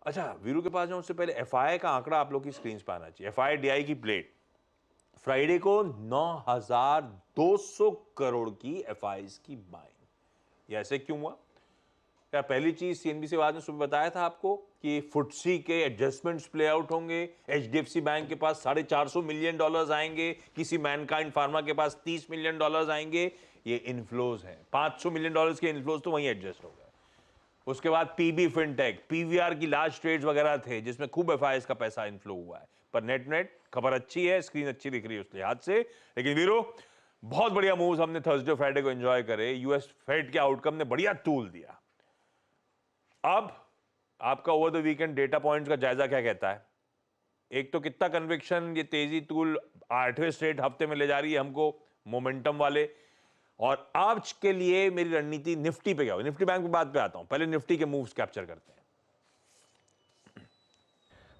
अच्छा, वीरू के पास जाऊं उससे पहले एफआई का आंकड़ा आप लोग की स्क्रीन पे आना चाहिए। एफआई डीआई की प्लेट फ्राइडे को 9,200 करोड़ की एफआईज की बाइंग। ये ऐसे क्यों हुआ? क्या पहली चीज सीएनबीसी आवाज ने सुबह बताया था आपको कि फुटसी के एडजस्टमेंट्स प्ले आउट होंगे, एचडीएफसी बैंक के पास $450 मिलियन आएंगे, किसी मैनकाइंड फार्मा के पास $30 मिलियन आएंगे। ये इनफ्लोज हैं, $500 मिलियन के इनफ्लोज तो वहीं एडजस्ट हो गए। उसके बाद पीबी फिनटेक, पीवीआर की लार्ज ट्रेड्स वगैरह थे जिसमें खूब एफआईएस का पैसा इनफ्लो हुआ है। पर नेट नेट खबर अच्छी है, स्क्रीन अच्छी दिख रही है उस लिहाज से। लेकिन वीरो, बहुत बढ़िया मूव्स हमने थर्सडे फ्राइडे को एंजॉय करे। यूएस फेड के आउटकम ने बढ़िया टूल दिया। अब आपका over the weekend data points का जायजा क्या कहता है? एक तो कितना कन्विक्शन ये तेजी टूल 8वें स्ट्रेट हफ्ते में ले जा रही है हमको, मोमेंटम वाले। और आज के लिए मेरी रणनीति निफ्टी पे क्या हो, निफ्टी बैंक पे बात पे आता हूं, पहले निफ्टी के मूव्स कैप्चर करते हैं।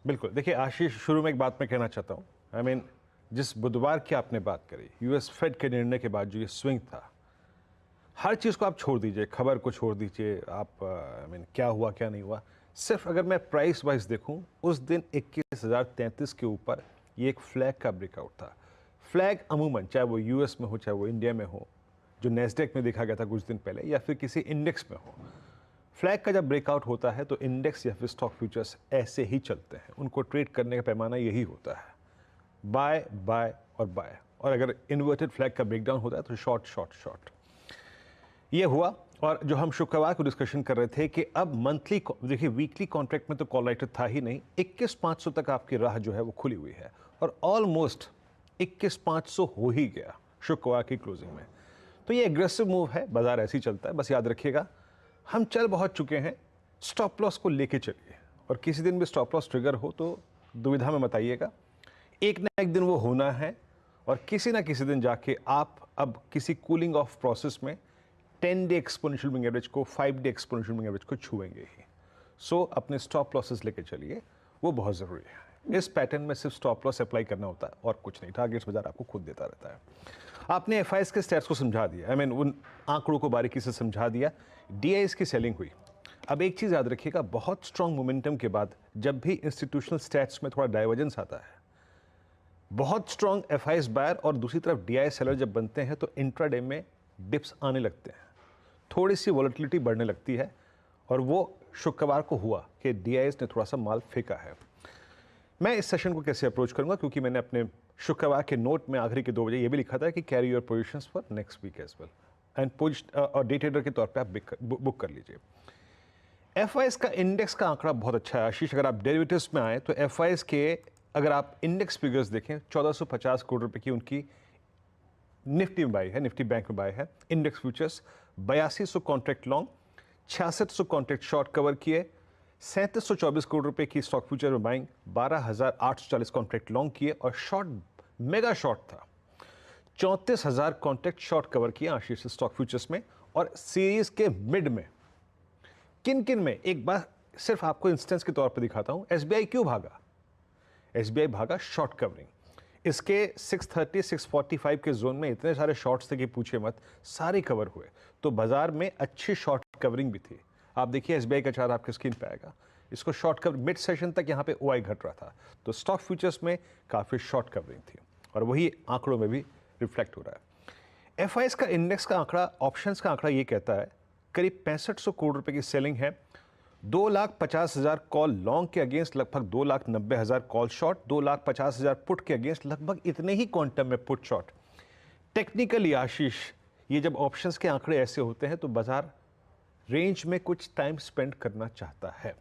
बिल्कुल, देखिए आशीष, शुरू में एक बात मैं कहना चाहता हूँ। आई मीन, जिस बुधवार की आपने बात करी, यूएस फेड के निर्णय के बाद जो ये स्विंग था, हर चीज़ को आप छोड़ दीजिए, खबर को छोड़ दीजिए, आप आई मीन क्या हुआ क्या नहीं हुआ, सिर्फ अगर मैं प्राइस वाइज देखूं, उस दिन 21,033 के ऊपर ये एक फ्लैग का ब्रेकआउट था। फ्लैग अमूमन चाहे वो यूएस में हो चाहे वो इंडिया में हो, जो नेस्डेक में देखा गया था कुछ दिन पहले, या फिर किसी इंडेक्स में हो, फ्लैग का जब ब्रेकआउट होता है तो इंडेक्स या फिर स्टॉक फ्यूचर्स ऐसे ही चलते हैं। उनको ट्रेड करने का पैमाना यही होता है, बाय बाय और बाय। और अगर इन्वर्टेड फ्लैग का ब्रेकडाउन होता है तो शॉर्ट शॉर्ट शॉर्ट। ये हुआ। और जो हम शुक्रवार को डिस्कशन कर रहे थे कि अब मंथली, देखिए वीकली कॉन्ट्रैक्ट में तो कॉल राइटर था ही नहीं, 21,500 तक आपकी राह जो है वो खुली हुई है और ऑलमोस्ट 21,500 हो ही गया शुक्रवार की क्लोजिंग में। तो ये एग्रेसिव मूव है, बाजार ऐसे ही चलता है। बस याद रखिएगा, हम चल बहुत चुके हैं, स्टॉप लॉस को लेके चलिए। और किसी दिन भी स्टॉप लॉस ट्रिगर हो तो दुविधा में मत आइएगा, एक ना एक दिन वो होना है। और किसी ना किसी दिन जाके आप अब किसी कूलिंग ऑफ प्रोसेस में 10 डे एक्सपोनेंशियल मूविंग एवरेज को, 5 डे एक्सपोनेंशियल मूविंग एवरेज को छुएंगे ही। सो अपने स्टॉप लॉसेस लेके चलिए, वो बहुत ज़रूरी है। इस पैटर्न में सिर्फ स्टॉप लॉस अप्लाई करना होता है और कुछ नहीं। टारगेट्स बाजार आपको खुद देता रहता है। आपने एफआईएस के स्टैट्स को समझा दिया, आई मीन उन आंकड़ों को बारीकी से समझा दिया। डीआईएस की सेलिंग हुई। अब एक चीज़ याद रखिएगा, बहुत स्ट्रॉन्ग मोमेंटम के बाद जब भी इंस्टीट्यूशनल स्टैट्स में थोड़ा डाइवर्जेंस आता है, बहुत स्ट्रॉन्ग एफआईएस बायर और दूसरी तरफ डीआईएस सेलर जब बनते हैं तो इंट्राडे में डिप्स आने लगते हैं, थोड़ी सी वॉलेटिलिटी बढ़ने लगती है। और वो शुक्रवार को हुआ कि डीआईएस ने थोड़ा सा माल फेंका है। मैं इस सेशन को कैसे अप्रोच करूंगा, क्योंकि मैंने अपने शुक्रवार के नोट में आखिरी के 2 बजे ये भी लिखा था कि carry your positions for next week as well and और डे ट्रेडर के तौर पे आप बुक कर लीजिए। एफआईएस का इंडेक्स का आंकड़ा बहुत अच्छा है आशीष। अगर आप डेरिवेटिव्स में आए तो एफआईएस के, अगर आप इंडेक्स फिगर्स देखें, 1450 करोड़ रुपए की उनकी निफ्टी में बाई है, निफ्टी बैंक में बाई है। Index futures 8200 contract long, 6600 contract short cover किए, 3724 करोड़ रुपए की स्टॉक फ्यूचर में बाइंग, 12,840 कॉन्ट्रैक्ट लॉन्ग किए और शॉर्ट, मेगा शॉर्ट था, 34,000 कॉन्ट्रैक्ट शॉर्ट कवर किए आशीष स्टॉक फ्यूचर्स में। और सीरीज के मिड में किन किन में, एक बार सिर्फ आपको इंस्टेंस के तौर पर दिखाता हूं। एसबीआई क्यों भागा? एसबीआई भागा शॉर्ट कवरिंग। इसके 630 645 के जोन में इतने सारे शॉर्ट्स थे कि पूछे मत, सारे कवर हुए। तो बाजार में अच्छी शॉर्ट कवरिंग भी थी। आप देखिए एसबीआई का चार्ट आपके स्क्रीन पे आएगा, इसको शॉर्ट कवर मिड सेशन तक यहाँ पे ओआई घट रहा था। तो स्टॉक फ्यूचर्स में काफ़ी शॉर्ट कवरिंग थी और वही आंकड़ों में भी रिफ्लेक्ट हो रहा है। एफआईएस का इंडेक्स का आंकड़ा, ऑप्शंस का आंकड़ा ये कहता है करीब 6500 करोड़ रुपए की सेलिंग है, 2,50,000 कॉल लॉन्ग के अगेंस्ट लगभग 2,90,000 कॉल शॉर्ट, 2,50,000 पुट के अगेंस्ट लगभग इतने ही क्वांटम में पुट शॉर्ट। टेक्निकली आशीष, ये जब ऑप्शंस के आंकड़े ऐसे होते हैं तो बाजार रेंज में कुछ टाइम स्पेंड करना चाहता है।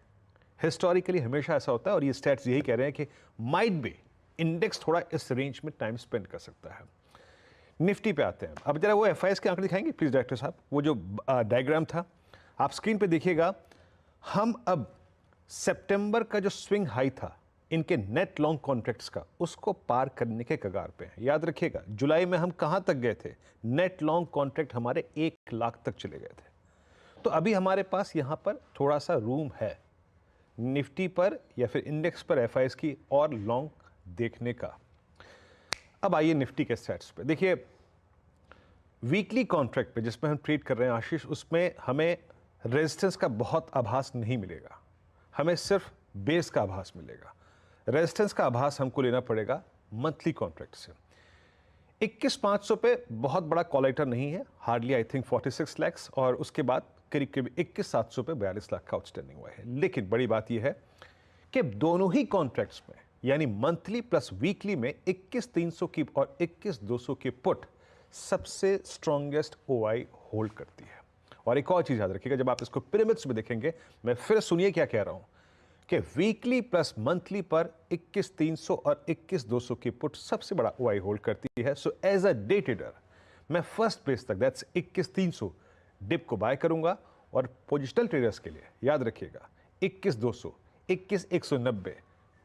हिस्टोरिकली हमेशा ऐसा होता है और ये स्टैट्स यही कह रहे हैं कि माइट बी इंडेक्स थोड़ा इस रेंज में टाइम स्पेंड कर सकता है। निफ्टी पे आते हैं। अब जरा वो एफआईएस के आंकड़े दिखाएंगे प्लीज डायरेक्टर साहब। वो जो डायग्राम था आप स्क्रीन पे देखिएगा। हम अब सितंबर का जो स्विंग हाई था इनके नेट लॉन्ग कॉन्ट्रैक्ट्स का, उसको पार करने के कगार पे हैं। याद रखिएगा जुलाई में हम कहां तक गए थे? नेट लॉन्ग कॉन्ट्रैक्ट हमारे 1 लाख तक चले गए थे। तो अभी हमारे पास यहां पर थोड़ा सा रूम है निफ्टी पर या फिर इंडेक्स पर एफआईएस की और लॉन्ग देखने का। अब आइए निफ्टी के स्टैट्स पे देखिए। वीकली कॉन्ट्रैक्ट पे जिसमें हम ट्रेड कर रहे हैं आशीष, उसमें हमें रेजिस्टेंस का बहुत आभास नहीं मिलेगा। हमें सिर्फ बेस का आभास मिलेगा। रेजिस्टेंस का आभास हमको लेना पड़ेगा मंथली कॉन्ट्रैक्ट से। 21,500 पे बहुत बड़ा कॉलेटर नहीं है, हार्डली आई थिंक 46 लैक्स, और उसके बाद करीब करीब 21,700 पे 42 लाख का आउटस्टैंडिंग हुआ है। लेकिन बड़ी बात यह है कि दोनों ही कॉन्ट्रैक्ट्स में यानी मंथली प्लस वीकली में 21,300 की और 21,200 की पुट सबसे स्ट्रॉन्गेस्ट ओआई होल्ड करती है। और एक और चीज याद रखिएगा, जब आप इसको पिरामिड्स में देखेंगे, मैं फिर सुनिए क्या कह रहा हूं, कि वीकली प्लस मंथली पर 21,300 और 21,200 की पुट सबसे बड़ा ओआई होल्ड करती है। So as a day trader मैं फर्स्ट बेस तक दैट्स 21,300 डिप को बाय करूंगा, और पोजिशनल ट्रेडर्स के लिए याद रखिएगा 21,200, 21,190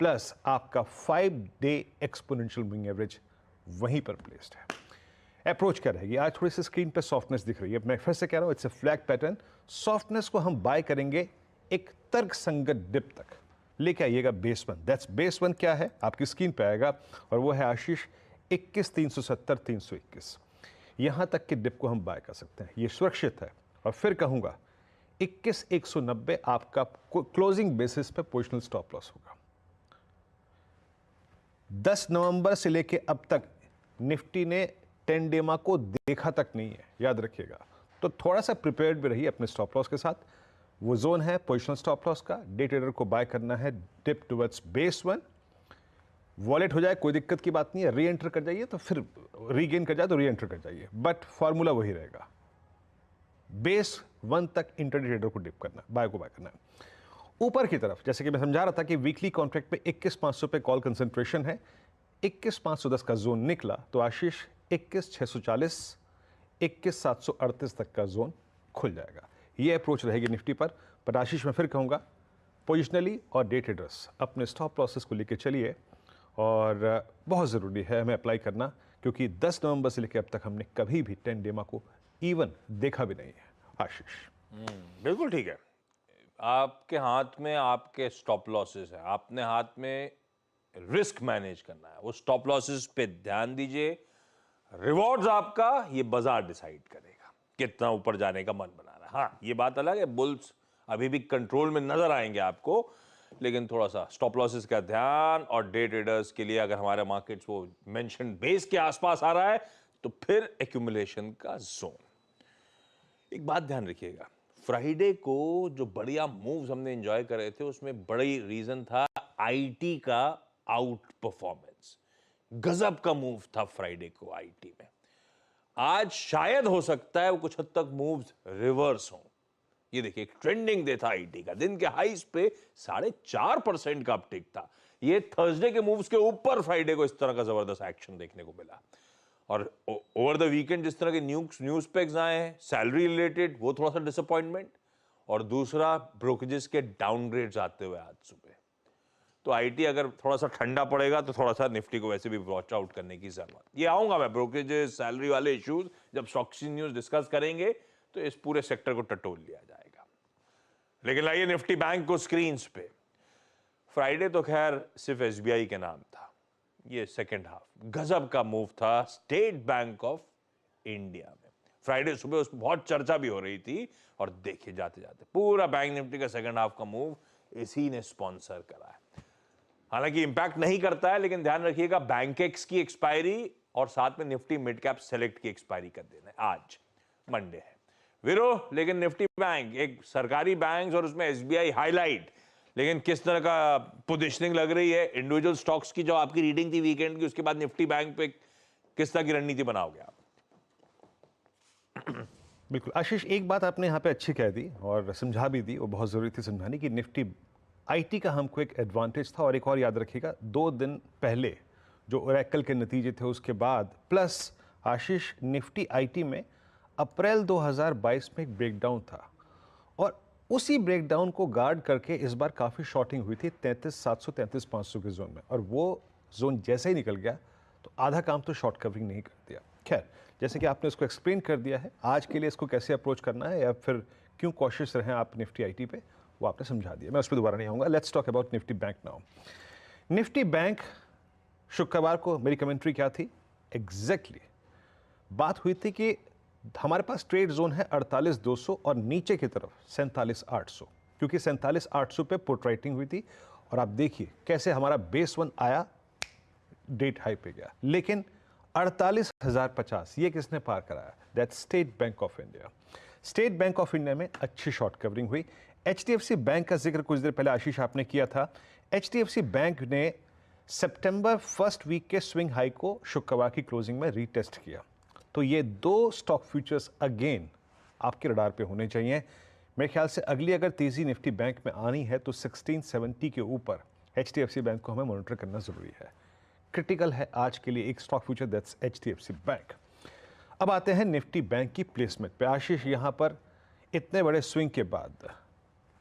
प्लस आपका 5 डे एक्सपोनेंशियल मूविंग एवरेज वहीं पर प्लेस्ड है। अप्रोच क्या रहेगी? आज थोड़ी सी स्क्रीन पे सॉफ्टनेस दिख रही है, मैं फिर से कह रहा हूं it's a flag pattern. Softness को हम बाय करेंगे एक तर्क संगत डिप तक, लेके आइएगा base one. That's base one क्या है आपकी स्क्रीन पे आएगा, और वो है आशीष 21,370, 321। यहां तक के डिप को हम बाय कर सकते हैं, ये सुरक्षित है। और फिर कहूंगा 21,190 आपका क्लोजिंग बेसिस पे पोजिशनल स्टॉप लॉस होगा। 10 नवंबर से लेके अब तक निफ्टी ने 10 डेमा को देखा तक नहीं है, याद रखिएगा। तो थोड़ा सा प्रिपेयर्ड भी रहिए अपने स्टॉप लॉस के साथ। वो जोन है पोजिशनल स्टॉप लॉस का, डे ट्रेडर को बाय करना है dip towards base one. Wallet हो जाए कोई दिक्कत की बात नहीं है, री एंटर कर जाइए तो फिर रीगेन कर जाए तो री एंटर कर जाइए, बट फॉर्मूला वही रहेगा, बेस वन तक इंटरडे ट्रेडर को डिप करना, बाय को बाय करना है। ऊपर की तरफ जैसे कि मैं समझा रहा था कि वीकली कॉन्ट्रैक्ट पे 21,500 पे कॉल कंसंट्रेशन है, 21,510 का जोन निकला तो आशीष 21,640, 21,738 तक का जोन खुल जाएगा। ये अप्रोच रहेगी निफ्टी पर आशीष मैं फिर कहूँगा पोजिशनली और डे ट्रेडर्स अपने स्टॉप लॉसेस को लेकर चलिए, और बहुत ज़रूरी है हमें अप्लाई करना, क्योंकि 10 नवंबर से लेकर अब तक हमने कभी भी 10 डेमा को इवन देखा भी नहीं है। आशीष बिल्कुल ठीक है। आपके हाथ में आपके स्टॉप लॉसेस है, आपने हाथ में रिस्क मैनेज करना है, वो स्टॉप लॉसेस पे ध्यान दीजिए। रिवॉर्ड्स आपका ये बाजार डिसाइड करेगा कितना ऊपर जाने का मन बना रहा है। हाँ, ये बात अलग है, बुल्स अभी भी कंट्रोल में नजर आएंगे आपको, लेकिन थोड़ा सा स्टॉप लॉसेस का ध्यान। और डे ट्रेडर्स के लिए अगर हमारे मार्केट्स वो मेंशन बेस के आसपास आ रहा है तो फिर एक्यूमुलेशन का जोन। एक बात ध्यान रखिएगा, फ्राइडे को जो बढ़िया मूव्स हमने एंजॉय कर रहे थे उसमें बड़ी रीजन था आईटी का आउट परफॉर्मेंस। गजब का मूव था फ्राइडे को आईटी में। आज शायद हो सकता है वो कुछ हद तक मूव्स रिवर्स हों। ये देखिए ट्रेंडिंग डे था आईटी का, दिन के हाईस पे 4.5% का अपटिक था। ये थर्सडे के मूव्स के ऊपर फ्राइडे को इस तरह का जबरदस्त एक्शन देखने को मिला। और ओवर द वीकेंड जिस तरह के न्यूज पैक्स आए हैं सैलरी रिलेटेड, वो थोड़ा सा डिसअपॉइंटमेंट, और दूसरा ब्रोकरेजेस के डाउनग्रेड्स आते हुए आज सुबह। तो आईटी अगर थोड़ा सा ठंडा पड़ेगा तो थोड़ा सा निफ्टी को वैसे भी वॉच आउट करने की जरूरत। ये आऊंगा मैं ब्रोकरेजेस सैलरी वाले इश्यूज जब स्टॉक न्यूज डिस्कस करेंगे तो इस पूरे सेक्टर को टटोल लिया जाएगा। लेकिन लाइए निफ्टी बैंक को स्क्रीन पे। फ्राइडे तो खैर सिर्फ एसबीआई के नाम था, ये सेकेंड हाफ गजब का मूव था स्टेट बैंक ऑफ इंडिया में। फ्राइडे सुबह उस बहुत चर्चा भी हो रही थी, और देखिए जाते जाते पूरा बैंक निफ्टी का सेकेंड हाफ का मूव इसी ने स्पॉन्सर करा है। हालांकि इंपैक्ट नहीं करता है, लेकिन ध्यान रखिएगा बैंकेक्स की एक्सपायरी और साथ में निफ्टी मिड कैप सेलेक्ट की एक्सपायरी कर देना है। आज मंडे है विरो, लेकिन निफ्टी बैंक एक सरकारी बैंक और उसमें एसबीआई हाईलाइट। लेकिन किस तरह का पोजीशनिंग लग रही है इंडिविजुअल स्टॉक्स की, जो आपकी रीडिंग थी वीकेंड की, उसके बाद निफ्टी बैंक पे किस तरह की रणनीति बनाओगे आप? बिल्कुल आशीष, एक बात आपने यहाँ पे अच्छी कह दी और समझा भी दी, वो बहुत ज़रूरी थी समझानी, कि निफ्टी आईटी का हमको एक एडवांटेज था। और एक और याद रखिएगा, 2 दिन पहले जो ओरेकल के नतीजे थे उसके बाद, प्लस आशीष निफ्टी आईटी में अप्रैल 2022 में एक ब्रेकडाउन था, और उसी ब्रेकडाउन को गार्ड करके इस बार काफ़ी शॉर्टिंग हुई थी 33,700 33,500 के जोन में, और वो जोन जैसे ही निकल गया तो आधा काम तो शॉर्ट कवरिंग नहीं कर दिया। खैर, जैसे कि आपने उसको एक्सप्लेन कर दिया है, आज के लिए इसको कैसे अप्रोच करना है या फिर क्यों कॉशियस रहें आप निफ्टी आईटी पे, वो आपने समझा दिया, मैं उस पर दोबारा नहीं आऊँगा। Let's talk about Nifty bank now. Nifty bank शुक्रवार को मेरी कमेंट्री क्या थी एग्जैक्टली बात हुई थी कि हमारे पास ट्रेड जोन है 48,200 और नीचे की तरफ 47,800, क्योंकि 47,800 पे पुट राइटिंग हुई थी और आप देखिए कैसे हमारा बेस 1 आया, डेट हाई पे गया, लेकिन 48,050 ये किसने पार कराया? That state bank of India. State bank of India में अच्छी शॉर्ट कवरिंग हुई। HDFC बैंक का जिक्र कुछ देर पहले आशीष आपने किया था। HDFC बैंक ने सितंबर फर्स्ट वीक के स्विंग हाई को शुक्रवार की क्लोजिंग में रीटेस्ट किया। तो ये दो स्टॉक फ्यूचर्स अगेन आपके रडार पे होने चाहिए। मेरे ख्याल से अगली अगर तेजी निफ्टी बैंक में आनी है तो 1670 के ऊपर HDFC बैंक को हमें मॉनिटर करना जरूरी है। क्रिटिकल है आज के लिए एक stock future, that's HDFC bank. अब आते हैं निफ्टी बैंक की प्लेसमेंट पे। आशीष, यहाँ पर इतने बड़े स्विंग के बाद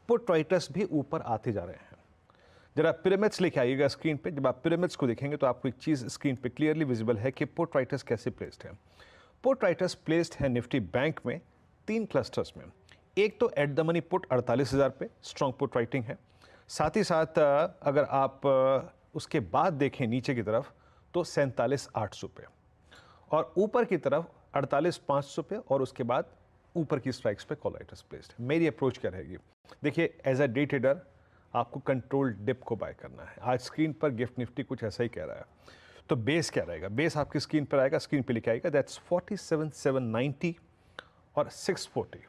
पुट राइटर्स भी ऊपर आते जा रहे हैं। जरा पिरामिड्स लेके आइएगा स्क्रीन पे। जब आप पिरामिड्स को देखेंगे तो आपको एक चीज़ स्क्रीन पे क्लियरली विजिबल है कि पुट राइटर्स कैसे प्लेस्ड हैं। पुट राइटर्स प्लेस्ड हैं निफ्टी बैंक में 3 क्लस्टर्स में। एक तो एट द मनी पुट 48,000 पे स्ट्रॉन्ग पुट राइटिंग है। साथ ही साथ अगर आप उसके बाद देखें नीचे की तरफ तो 47,800 पे, और ऊपर की तरफ 48,500 पे, और उसके बाद ऊपर की स्ट्राइक्स पे कॉल राइटर्स प्लेस्ड। मेरी अप्रोच क्या रहेगी? देखिए, एज अ डे ट्रेडर आपको कंट्रोल डिप को बाय करना है। आज स्क्रीन पर गिफ्ट निफ्टी कुछ ऐसा ही कह रहा है। तो बेस क्या रहेगा? बेस आपकी स्क्रीन पर आएगा, स्क्रीन पे लिखा आएगा, दैट्स 47,790 और 640।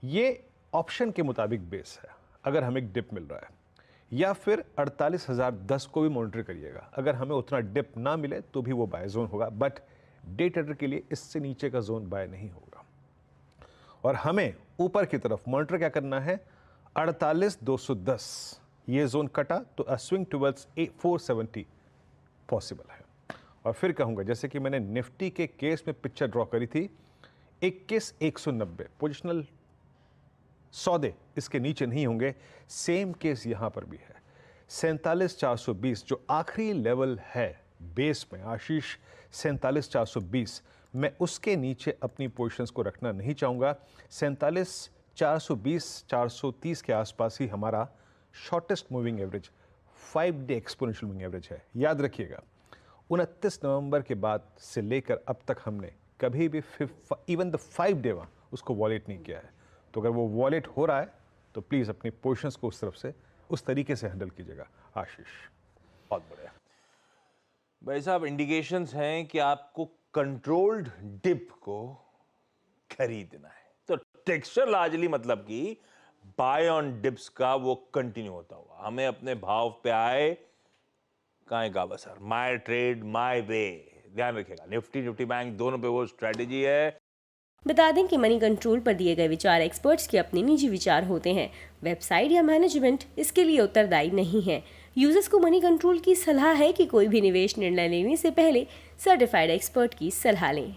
ये ऑप्शन के मुताबिक बेस है अगर हमें डिप मिल रहा है, या फिर 48,010 को भी मॉनिटर करिएगा। अगर हमें उतना डिप ना मिले तो भी वो बाय जोन होगा, बट डे ट्रेडर के लिए इससे नीचे का जोन बाय नहीं होगा। और हमें ऊपर की तरफ मॉनिटर क्या करना है? 48,210 ये जोन कटा तो अ स्विंग टुवर्ड्स 470 पॉसिबल है। और फिर कहूँगा, जैसे कि मैंने निफ्टी के केस में पिक्चर ड्रॉ करी थी, 21,190 पोजिशनल सौदे इसके नीचे नहीं होंगे। सेम केस यहाँ पर भी है। 47,420 जो आखिरी लेवल है बेस में, आशीष 47,420, मैं उसके नीचे अपनी पोजीशंस को रखना नहीं चाहूँगा। 47,420 430 के आसपास ही हमारा shortest moving average 5 day exponential moving average है। याद रखिएगा, 29 नवंबर के बाद से लेकर अब तक हमने कभी भी इवन द 5 डे उसको वॉलेट नहीं किया है। तो अगर वो वॉलेट हो रहा है तो प्लीज़ अपनी पोजीशंस को उस तरफ से उस तरीके से हैंडल कीजिएगा। आशीष, बहुत बढ़िया भाई साहब। इंडिकेशंस हैं कि आपको कंट्रोल्ड डिप को खरीदना है, तो टेक्सचर लार्जली मतलब कि बाय ऑन डिप्स का वो कंटिन्यू होता हुआ हमें अपने भाव पे आए काहे गावा sir, my trade my way. ध्यान रखिएगा, निफ्टी बैंक दोनों पे वो स्ट्रेटेजी है। बता दें कि मनी कंट्रोल पर दिए गए विचार एक्सपर्ट्स के अपने निजी विचार होते हैं। वेबसाइट या मैनेजमेंट इसके लिए उत्तरदायी नहीं है। यूजर्स को मनी कंट्रोल की सलाह है कि कोई भी निवेश निर्णय लेने से पहले सर्टिफाइड एक्सपर्ट की सलाह लें।